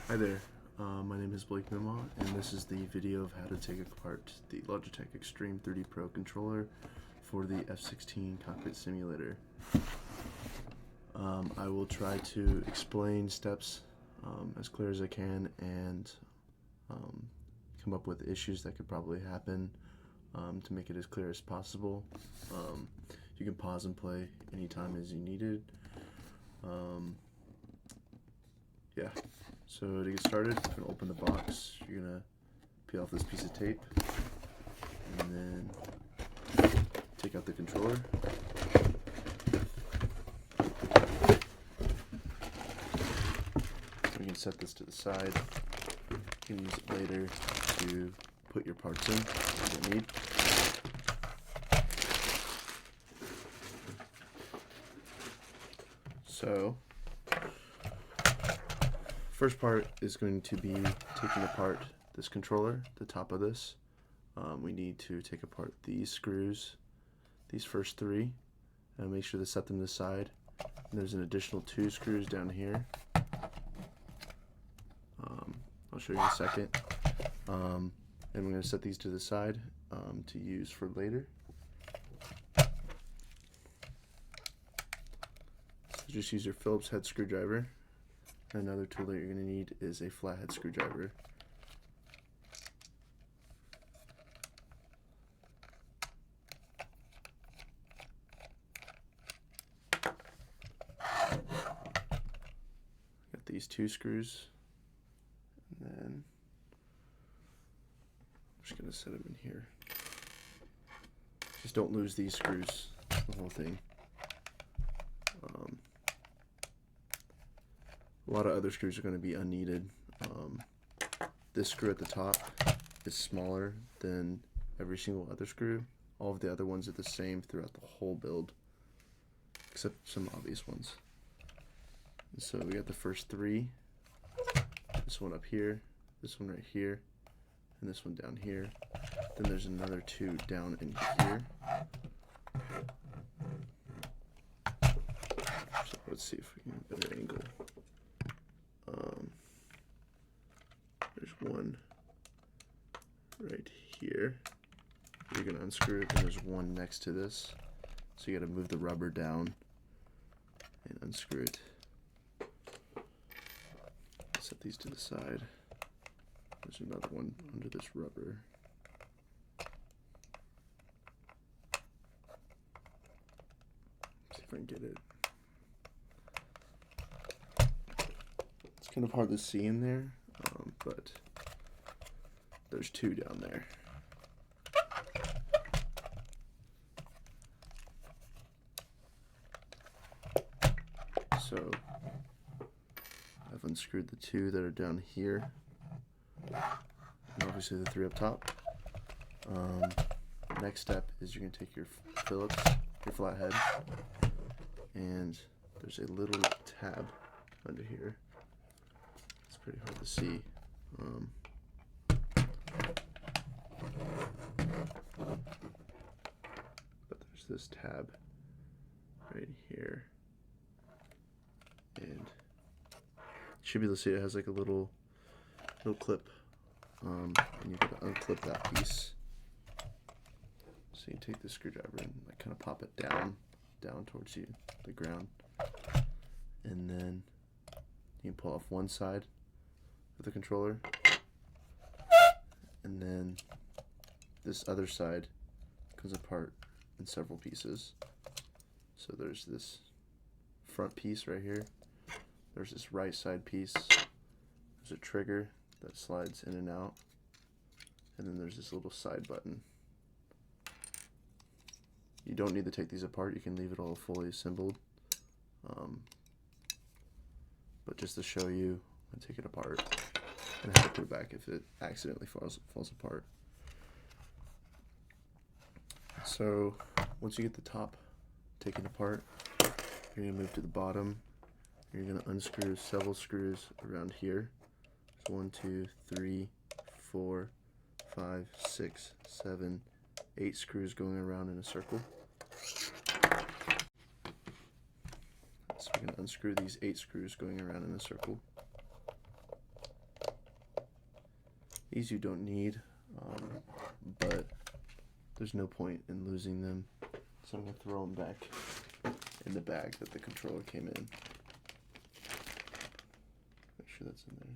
Hi there, my name is Blake Mima, and this is the video of how to take apart the Logitech Extreme 3D Pro controller for the F-16 cockpit simulator. I will try to explain steps as clear as I can and come up with issues that could probably happen to make it as clear as possible. You can pause and play anytime as you needed. Yeah. So to get started, you're going to open the box, you're going to peel off this piece of tape, and then take out the controller. We can set this to the side. You can use it later to put your parts in that you need. So, first part is going to be taking apart this controller, the top of this. We need to take apart these screws, these first three, and make sure to set them to the side. And there's an additional 2 screws down here. I'll show you in a second. And we're going to set these to the side to use for later. So just use your Phillips head screwdriver. Another tool that you're going to need is a flathead screwdriver. Got these 2 screws, and then I'm just going to set them in here. Just don't lose these screws, the whole thing. A lot of other screws are going to be unneeded. This screw at the top is smaller than every single other screw. All of the other ones are the same throughout the whole build, except some obvious ones. And so we got the first 3. This one up here, this one right here, and this one down here. Then there's another 2 down in here. So let's see if we can get a better angle. There's one right here. You're going to unscrew it, and there's one next to this. So you got to move the rubber down and unscrew it. Set these to the side. There's another one under this rubber. See if I can get it. It's kind of hard to see in there, but there's 2 down there. So I've unscrewed the 2 that are down here, and obviously the 3 up top. Next step is you're going to take your Phillips, your flathead, and there's a little tab under here. It's pretty hard to see. But there's this tab right here, and you should be able to see it has like a little clip, and you're going to unclip that piece. So you take the screwdriver and like kind of pop it down towards the ground, and then you can pull off one side of the controller, and then this other side comes apart in several pieces. So there's this front piece right here, there's this right side piece, there's a trigger that slides in and out, and then there's this little side button. You don't need to take these apart, you can leave it all fully assembled, but just to show you, I take it apart and how to put it back if it accidentally falls apart. So once you get the top taken apart, you're going to move to the bottom. You're going to unscrew several screws around here. There's 1, 2, 3, 4, 5, 6, 7, 8 screws going around in a circle. So we're going to unscrew these 8 screws going around in a circle. These you don't need, but there's no point in losing them, so I'm going to throw them back in the bag that the controller came in. Make sure that's in there.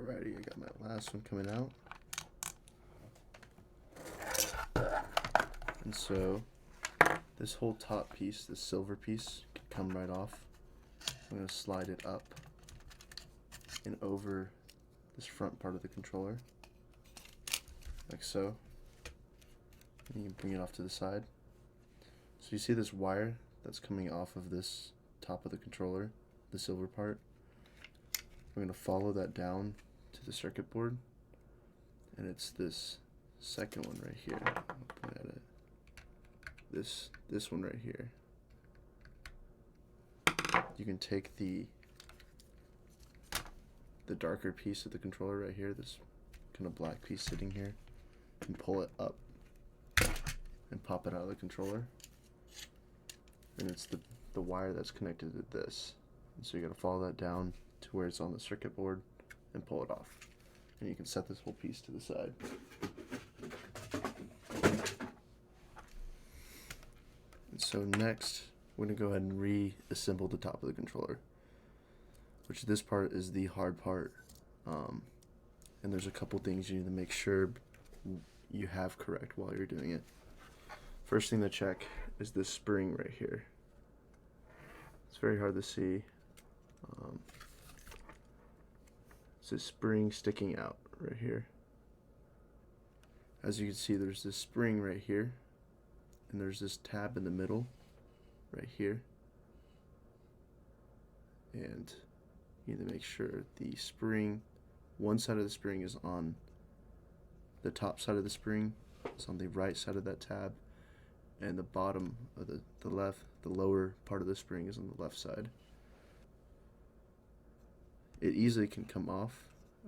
Alrighty, I got my last one coming out. And so this whole top piece, this silver piece, can come right off. I'm going to slide it up and over this front part of the controller, like so. And you can bring it off to the side. So you see this wire that's coming off of this top of the controller, the silver part. We're going to follow that down to the circuit board, and it's this second one right here. I'll point at it. This one right here. You can take the darker piece of the controller right here, this kind of black piece sitting here, and pull it up and pop it out of the controller. And it's the wire that's connected to this. And so you got to follow that down to where it's on the circuit board and pull it off. And you can set this whole piece to the side. And so next, we're going to go ahead and reassemble the top of the controller, which this part is the hard part. And there's a couple things you need to make sure you have correct while you're doing it. First thing to check is this spring right here. It's very hard to see. It's a spring sticking out right here. As you can see, there's this spring right here, and there's this tab in the middle right here. And you need to make sure the spring, one side of the spring is on the top side of the spring, it's on the right side of that tab, and the bottom of the lower part of the spring is on the left side. It easily can come off.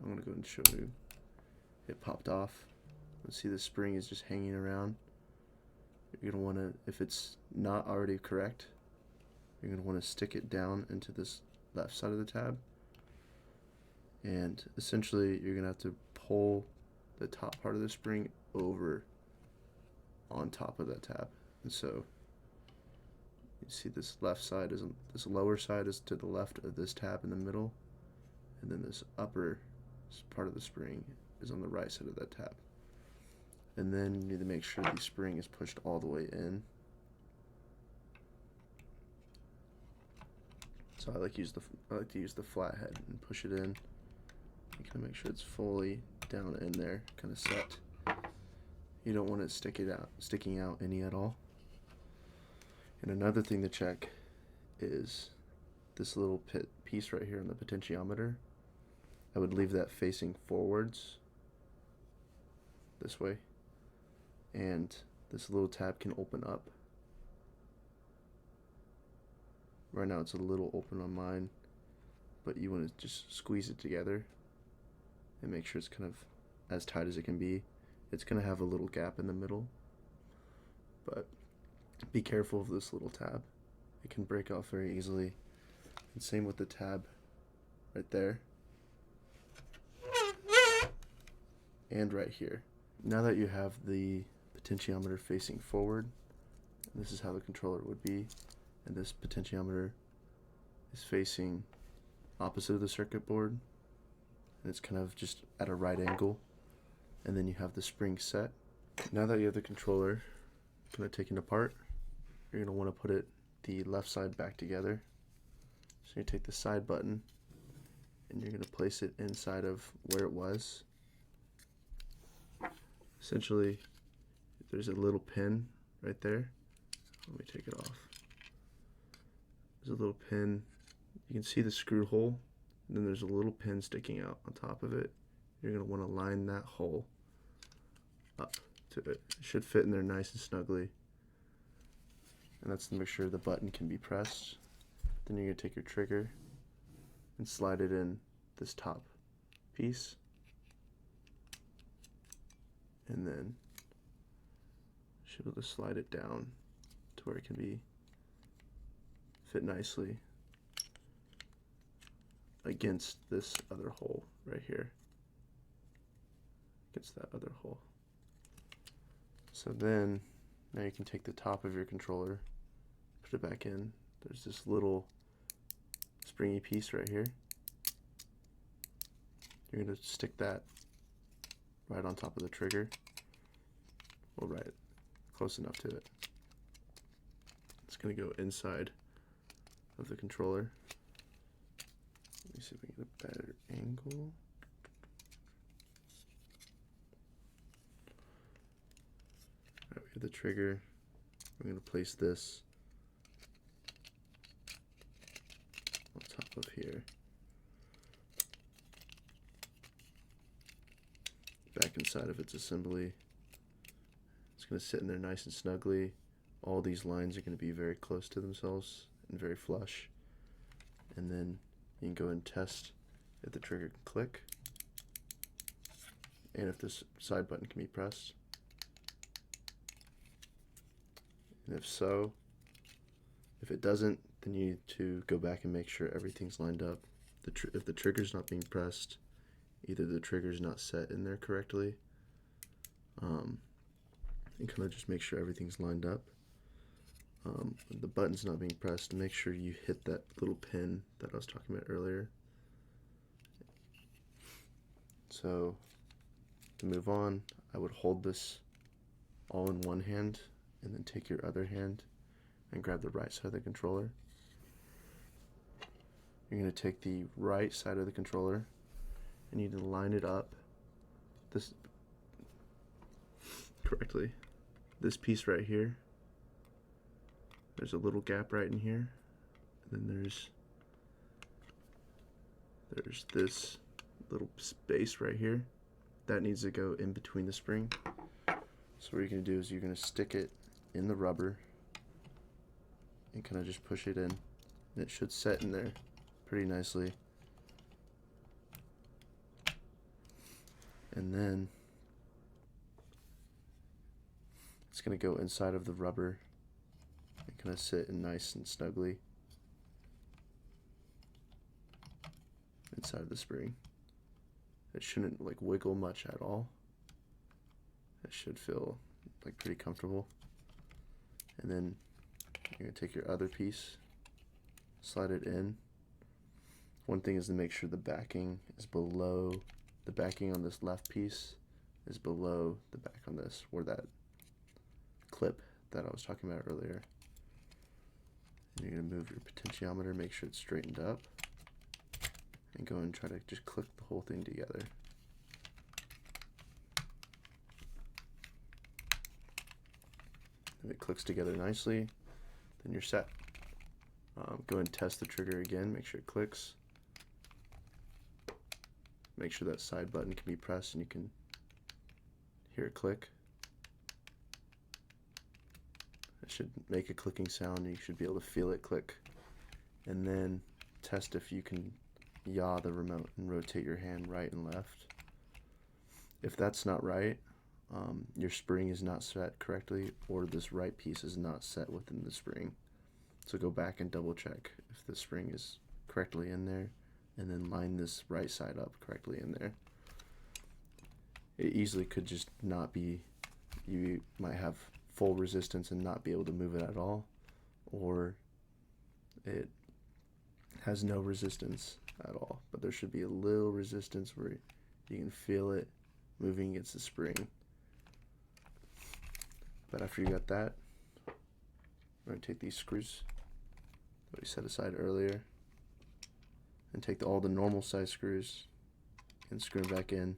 I'm going to go ahead and show you. It popped off. Let's see, the spring is just hanging around. You're going to want to, if it's not already correct, you're going to want to stick it down into this left side of the tab. And essentially, you're going to have to pull the top part of the spring over on top of that tab. And so you see this left side is, this lower side is to the left of this tab in the middle, and then this upper part of the spring is on the right side of that tab. And then you need to make sure the spring is pushed all the way in. So I like to use the flat head and push it in. You can make sure it's fully down in there, kind of set. You don't want it sticking out any at all. And another thing to check is this little piece right here on the potentiometer. I would leave that facing forwards this way, and this little tab can open up. Right now it's a little open on mine, but you want to just squeeze it together and make sure it's kind of as tight as it can be. It's going to have a little gap in the middle, but be careful of this little tab. It can break off very easily. And same with the tab right there and right here. Now that you have the potentiometer facing forward, This is how the controller would be, and this potentiometer is facing opposite of the circuit board, and it's kind of just at a right angle, and then you have the spring set. Now that you have the controller kind of taken apart, you're going to want to put it the left side back together. So you take the side button and you're going to place it inside of where it was. Essentially, there's a little pin right there. Let me take it off. There's a little pin. You can see the screw hole, and then there's a little pin sticking out on top of it. You're going to want to line that hole up to it. It should fit in there nice and snugly. And that's to make sure the button can be pressed. Then you're going to take your trigger and slide it in this top piece. And then you should be able to slide it down to where it can be fit nicely against this other hole right here. Against that other hole. So then, now you can take the top of your controller, put it back in. There's this little springy piece right here. You're going to stick that right on top of the trigger. Well, right, close enough to it. It's going to go inside of the controller. Let me see if we can get a better angle. Alright, we have the trigger. We're going to place this on top of here. Back inside of its assembly. It's going to sit in there nice and snugly. All these lines are going to be very close to themselves and very flush. And then you can go and test if the trigger can click and if this side button can be pressed. And if so, if it doesn't, then you need to go back and make sure everything's lined up. If the trigger's not being pressed, either the trigger's not set in there correctly, and kind of just make sure everything's lined up. The button's not being pressed, make sure you hit that little pin that I was talking about earlier. So to move on, I would hold this all in one hand and then take your other hand and grab the right side of the controller. You're going to take the right side of the controller and you need to line it up this correctly. This piece right here, there's a little gap right in here, and then there's this little space right here that needs to go in between the spring. So what you're going to do is you're going to stick it in the rubber and kind of just push it in, and it should set in there pretty nicely. And then it's going to go inside of the rubber and kind of sit in nice and snugly inside of the spring. It shouldn't like wiggle much at all. It should feel like pretty comfortable. And then you're going to take your other piece, slide it in. One thing is to make sure the backing is below, the backing on this left piece is below the back on this, where that clip that I was talking about earlier. And you're going to move your potentiometer, make sure it's straightened up, and go and try to just click the whole thing together. If it clicks together nicely, then you're set. Go and test the trigger again, make sure it clicks. Make sure that side button can be pressed and you can hear it click. It should make a clicking sound and you should be able to feel it click. And then test if you can yaw the remote and rotate your hand right and left. If that's not right, your spring is not set correctly, or this right piece is not set within the spring. So go back and double check if the spring is correctly in there, and then line this right side up correctly in there. It easily could just not be, you might have full resistance and not be able to move it at all, or it has no resistance at all, but there should be a little resistance where you can feel it moving against the spring. But after you got that, we're going to take these screws that we set aside earlier and take all the normal size screws and screw them back in.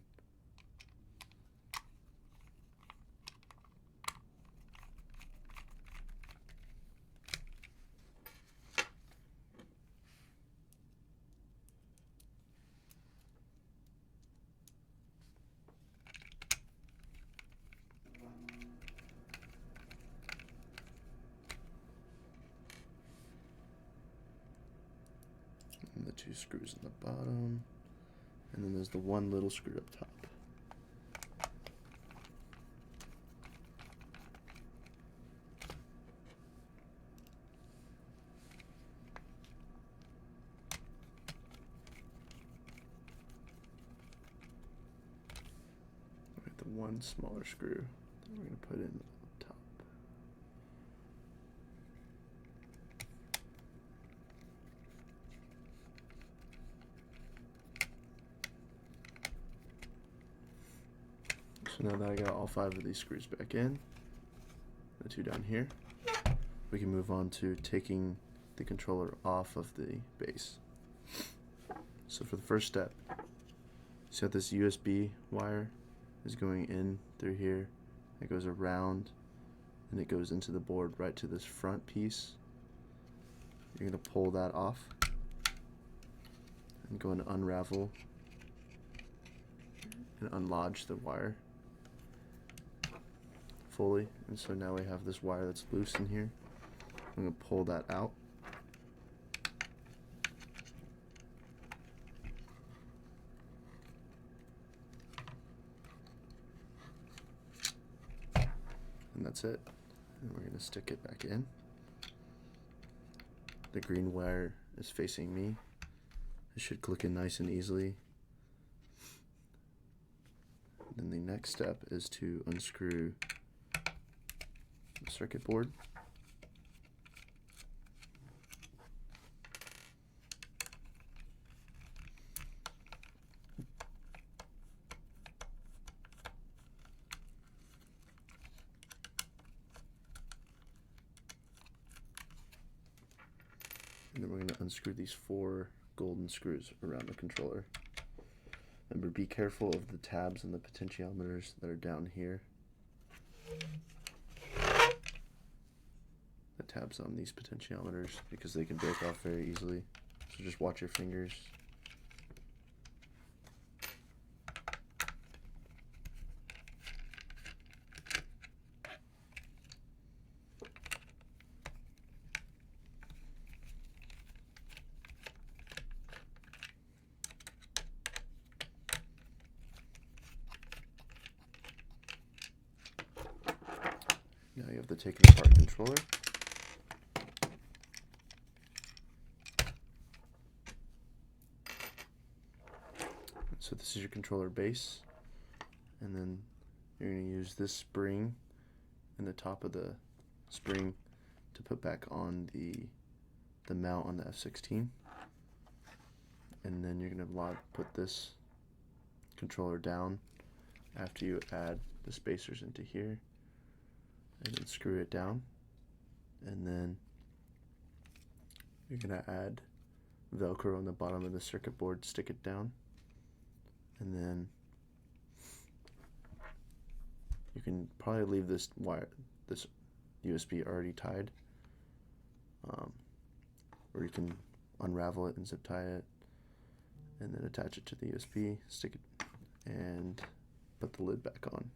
And the two screws on the bottom, and then there's the one little screw up top. With the one smaller screw that we're going to put in the top. So now that I got all 5 of these screws back in, the 2 down here, we can move on to taking the controller off of the base. So for the first step, see how this USB wire is going in through here. It goes around and it goes into the board right to this front piece. You're going to pull that off and go and unravel and unlodge the wire fully. And so now we have this wire that's loose in here. I'm going to pull that out. And that's it. And we're going to stick it back in. The green wire is facing me. It should click in nice and easily. Then the next step is to unscrew the circuit board. And then we're going to unscrew these 4 golden screws around the controller. Remember, be careful of the tabs and the potentiometers that are down here. The tabs on these potentiometers, because they can break off very easily. So just watch your fingers. Now you have the taken apart controller. So this is your controller base, and then you're going to use this spring and the top of the spring to put back on the mount on the F-16, and then you're going to put this controller down after you add the spacers into here, and then screw it down, and then you're going to add Velcro on the bottom of the circuit board, stick it down, and then you can probably leave this wire, this USB already tied, or you can unravel it and zip tie it, and then attach it to the USB, stick it, and put the lid back on.